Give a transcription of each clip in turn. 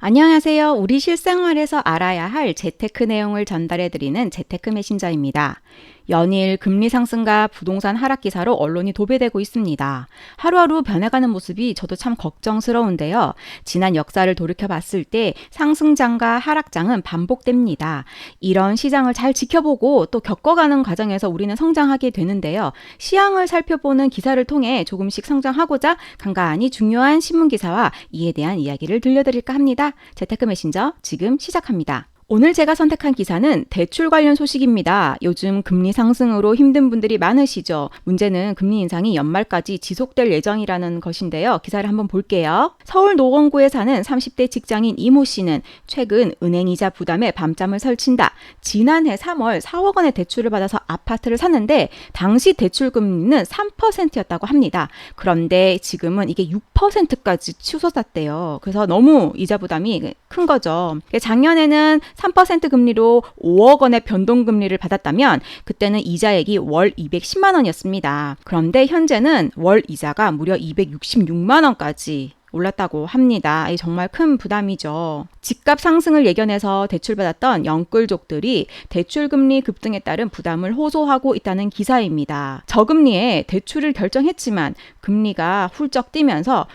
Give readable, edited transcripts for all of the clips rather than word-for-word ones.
안녕하세요. 우리 실생활에서 알아야 할 재테크 내용을 전달해드리는 재테크 메신저입니다. 연일 금리 상승과 부동산 하락 기사로 언론이 도배되고 있습니다. 하루하루 변해가는 모습이 저도 참 걱정스러운데요. 지난 역사를 돌이켜봤을 때 상승장과 하락장은 반복됩니다. 이런 시장을 잘 지켜보고 또 겪어가는 과정에서 우리는 성장하게 되는데요. 시황을 살펴보는 기사를 통해 조금씩 성장하고자 간간히 중요한 신문기사와 이에 대한 이야기를 들려드릴까 합니다. 재테크 메신저 지금 시작합니다. 오늘 제가 선택한 기사는 대출 관련 소식입니다. 요즘 금리 상승으로 힘든 분들이 많으시죠. 문제는 금리 인상이 연말까지 지속될 예정이라는 것인데요. 기사를 한번 볼게요. 서울 노원구에 사는 30대 직장인 이모 씨는 최근 은행이자 부담에 밤잠을 설친다. 지난해 3월 4억 원의 대출을 받아서 아파트를 샀는데 당시 대출 금리는 3%였다고 합니다. 그런데 지금은 이게 6%까지 치솟았대요. 그래서 너무 이자 부담이 큰 거죠. 작년에는 3% 금리로 5억 원의 변동금리를 받았다면 그때는 이자액이 월 210만 원이었습니다. 그런데 현재는 월 이자가 무려 266만 원까지 올랐다고 합니다. 정말 큰 부담이죠. 집값 상승을 예견해서 대출받았던 영끌족들이 대출금리 급등에 따른 부담을 호소하고 있다는 기사입니다. 저금리에 대출을 결정했지만 금리가 훌쩍 뛰면서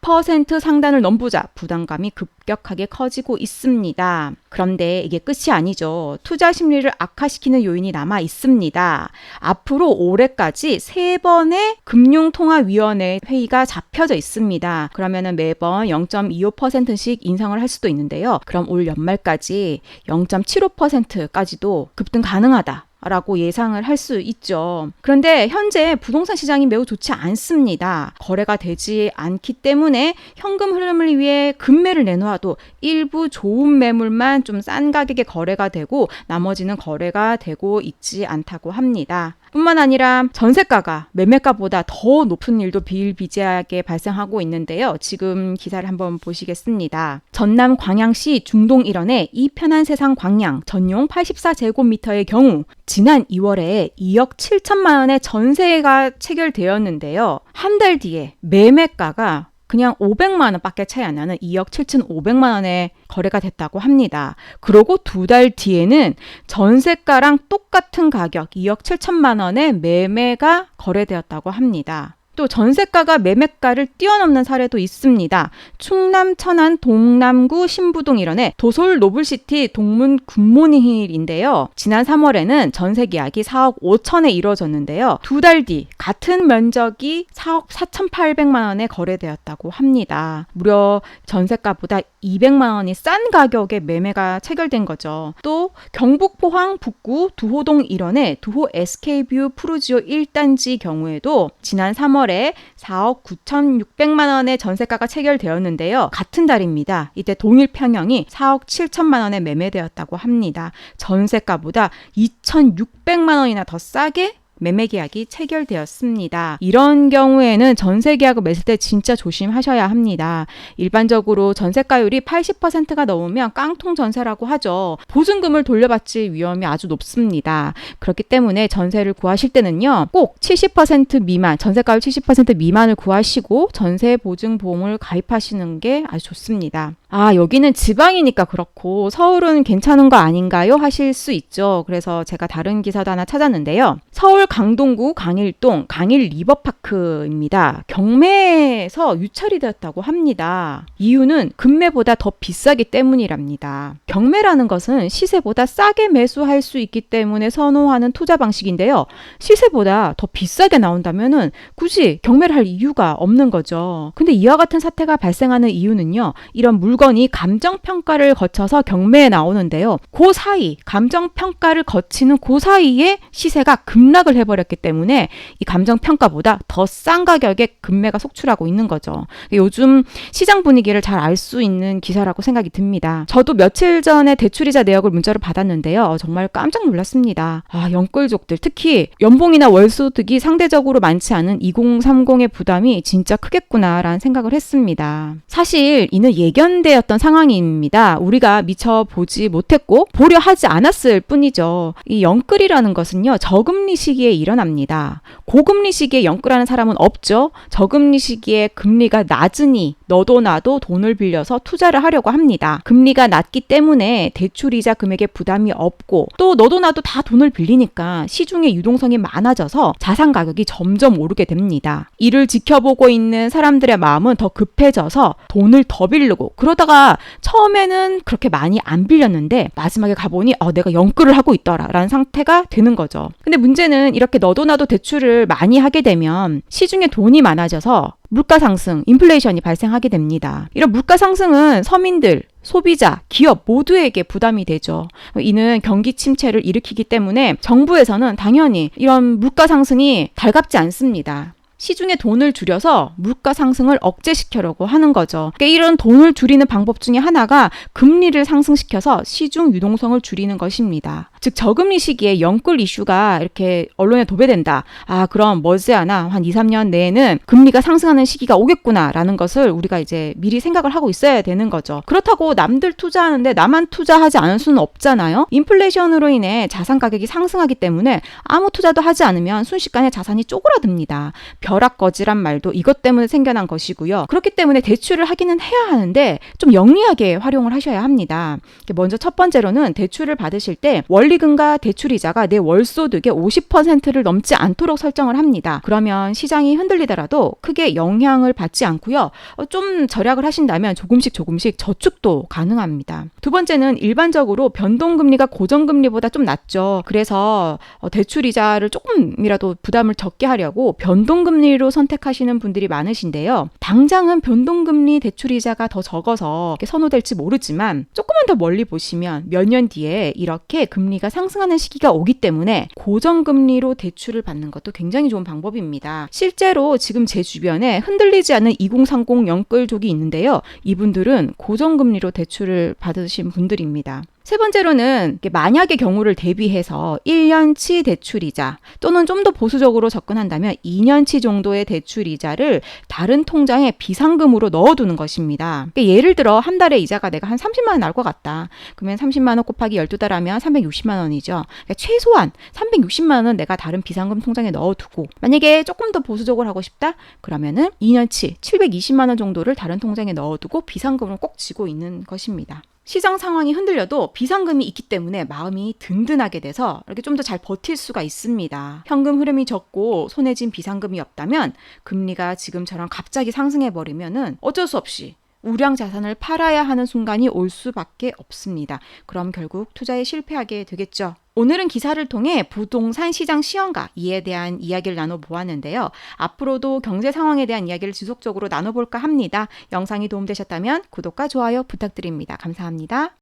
6% 상단을 넘보자 부담감이 급격하게 커지고 있습니다. 그런데 이게 끝이 아니죠. 투자 심리를 악화시키는 요인이 남아 있습니다. 앞으로 올해까지 3번의 금융통화위원회 회의가 잡혀져 있습니다. 그러면은 매번 0.25%씩 인상을 할 수도 있는데요. 그럼 올 연말까지 0.75%까지도 급등 가능하다. 라고 예상을 할 수 있죠. 그런데 현재 부동산 시장이 매우 좋지 않습니다. 거래가 되지 않기 때문에 현금 흐름을 위해 금매를 내놓아도 일부 좋은 매물만 좀 싼 가격에 거래가 되고 나머지는 거래가 되고 있지 않다고 합니다. 뿐만 아니라 전세가가 매매가보다 더 높은 일도 비일비재하게 발생하고 있는데요. 지금 기사를 한번 보시겠습니다. 전남 광양시 중동 일원의 이 편한 세상 광양 전용 84제곱미터의 경우 지난 2월에 2억 7천만 원의 전세가 체결되었는데요. 한 달 뒤에 매매가가 그냥 500만 원밖에 차이 안 나는 2억 7,500만 원에 거래가 됐다고 합니다. 그리고 2달 뒤에는 전세가랑 똑같은 가격 2억 7천만 원에 매매가 거래되었다고 합니다. 또 전세가가 매매가를 뛰어넘는 사례도 있습니다. 충남 천안 동남구 신부동 일원의 도솔 노블시티 동문 굿모닝힐인데요. 지난 3월에는 전세 계약이 4억 5천에 이루어졌는데요. 2달 뒤 같은 면적이 4억 4,800만 원에 거래되었다고 합니다. 무려 전세가보다 200만 원이 싼 가격에 매매가 체결된 거죠. 또 경북 포항 북구 두호동 일원의 두호 SK뷰 푸르지오 1단지 경우에도 지난 3월에 4억 9,600만 원의 전세가가 체결되었는데요. 같은 달입니다. 이때 동일 평형이 4억 7천만 원에 매매되었다고 합니다. 전세가보다 2,600만 원이나 더 싸게 매매 계약이 체결되었습니다. 이런 경우에는 전세 계약을 맺을 때 진짜 조심하셔야 합니다. 일반적으로 전세가율이 80%가 넘으면 깡통 전세라고 하죠. 보증금을 돌려받을 위험이 아주 높습니다. 그렇기 때문에 전세를 구하실 때는요. 꼭 70% 미만, 전세가율 70% 미만을 구하시고 전세 보증 보험을 가입하시는 게 아주 좋습니다. 여기는 지방이니까 그렇고 서울은 괜찮은 거 아닌가요? 하실 수 있죠. 그래서 제가 다른 기사도 하나 찾았는데요. 서울 강동구 강일동 강일 리버파크입니다. 경매에서 유찰이 되었다고 합니다. 이유는 금매보다 더 비싸기 때문이랍니다. 경매라는 것은 시세보다 싸게 매수할 수 있기 때문에 선호하는 투자 방식인데요. 시세보다 더 비싸게 나온다면은 굳이 경매를 할 이유가 없는 거죠. 근데 이와 같은 사태가 발생하는 이유는요. 이런 물건이 감정평가를 거쳐서 경매에 나오는데요. 그 사이 감정평가를 거치는 그 사이에 시세가 급락을 해버렸기 때문에 이 감정평가보다 더 싼 가격에 금매가 속출하고 있는 거죠. 요즘 시장 분위기를 잘 알 수 있는 기사라고 생각이 듭니다. 저도 며칠 전에 대출이자 내역을 문자로 받았는데요. 정말 깜짝 놀랐습니다. 영끌족들 특히 연봉이나 월소득이 상대적으로 많지 않은 2030의 부담이 진짜 크겠구나라는 생각을 했습니다. 사실 이는 예견되었던 상황입니다. 우리가 미처 보지 못했고 보려 하지 않았을 뿐이죠. 이 영끌이라는 것은요. 저금리 시기에 일어납니다. 고금리 시기에 영끌하는 사람은 없죠. 저금리 시기에 금리가 낮으니 너도 나도 돈을 빌려서 투자를 하려고 합니다. 금리가 낮기 때문에 대출이자 금액에 부담이 없고 또 너도 나도 다 돈을 빌리니까 시중에 유동성이 많아져서 자산 가격이 점점 오르게 됩니다. 이를 지켜보고 있는 사람들의 마음은 더 급해져서 돈을 더 빌리고 그러다가 처음에는 그렇게 많이 안 빌렸는데 마지막에 가보니 내가 영끌을 하고 있더라라는 상태가 되는 거죠. 근데 문제는 이렇게 너도 나도 대출을 많이 하게 되면 시중에 돈이 많아져서 물가 상승, 인플레이션이 발생하게 됩니다. 이런 물가 상승은 서민들, 소비자, 기업 모두에게 부담이 되죠. 이는 경기 침체를 일으키기 때문에 정부에서는 당연히 이런 물가 상승이 달갑지 않습니다. 시중에 돈을 줄여서 물가 상승을 억제시키려고 하는 거죠. 그러니까 이런 돈을 줄이는 방법 중에 하나가 금리를 상승시켜서 시중 유동성을 줄이는 것입니다. 즉 저금리 시기에 영끌 이슈가 이렇게 언론에 도배된다. 그럼 머지않아 한 2, 3년 내에는 금리가 상승하는 시기가 오겠구나라는 것을 우리가 이제 미리 생각을 하고 있어야 되는 거죠. 그렇다고 남들 투자하는데 나만 투자하지 않을 수는 없잖아요. 인플레이션으로 인해 자산 가격이 상승하기 때문에 아무 투자도 하지 않으면 순식간에 자산이 쪼그라듭니다. 벼락거지란 말도 이것 때문에 생겨난 것이고요. 그렇기 때문에 대출을 하기는 해야 하는데 좀 영리하게 활용을 하셔야 합니다. 먼저 첫 번째로는 대출을 받으실 때 원리금과 대출이자가 내 월소득의 50%를 넘지 않도록 설정을 합니다. 그러면 시장이 흔들리더라도 크게 영향을 받지 않고요. 좀 절약을 하신다면 조금씩 저축도 가능합니다. 두 번째는 일반적으로 변동금리가 고정금리보다 좀 낮죠. 그래서 대출이자를 조금이라도 부담을 적게 하려고 변동금리로 선택하시는 분들이 많으신데요. 당장은 변동금리 대출이자가 더 적어서 선호될지 모르지만 조금만 더 멀리 보시면 몇 년 뒤에 이렇게 금리가 상승하는 시기가 오기 때문에 고정금리로 대출을 받는 것도 굉장히 좋은 방법입니다. 실제로 지금 제 주변에 흔들리지 않는 2030 영끌족이 있는데요. 이분들은 고정금리로 대출을 받으신 분들입니다. 세 번째로는 만약의 경우를 대비해서 1년치 대출이자 또는 좀 더 보수적으로 접근한다면 2년치 정도의 대출이자를 다른 통장에 비상금으로 넣어두는 것입니다. 예를 들어 한 달에 이자가 내가 한 30만 원 나올 것 같다. 그러면 30만 원 곱하기 12달 하면 360만 원이죠. 최소한 360만 원은 내가 다른 비상금 통장에 넣어두고 만약에 조금 더 보수적으로 하고 싶다? 그러면은 2년치 720만 원 정도를 다른 통장에 넣어두고 비상금을 꼭 쥐고 있는 것입니다. 시장 상황이 흔들려도 비상금이 있기 때문에 마음이 든든하게 돼서 이렇게 좀 더 잘 버틸 수가 있습니다. 현금 흐름이 적고 손에 쥔 비상금이 없다면 금리가 지금처럼 갑자기 상승해버리면은 어쩔 수 없이 우량 자산을 팔아야 하는 순간이 올 수밖에 없습니다. 그럼 결국 투자에 실패하게 되겠죠. 오늘은 기사를 통해 부동산 시장 시황과 이에 대한 이야기를 나눠보았는데요. 앞으로도 경제 상황에 대한 이야기를 지속적으로 나눠볼까 합니다. 영상이 도움되셨다면 구독과 좋아요 부탁드립니다. 감사합니다.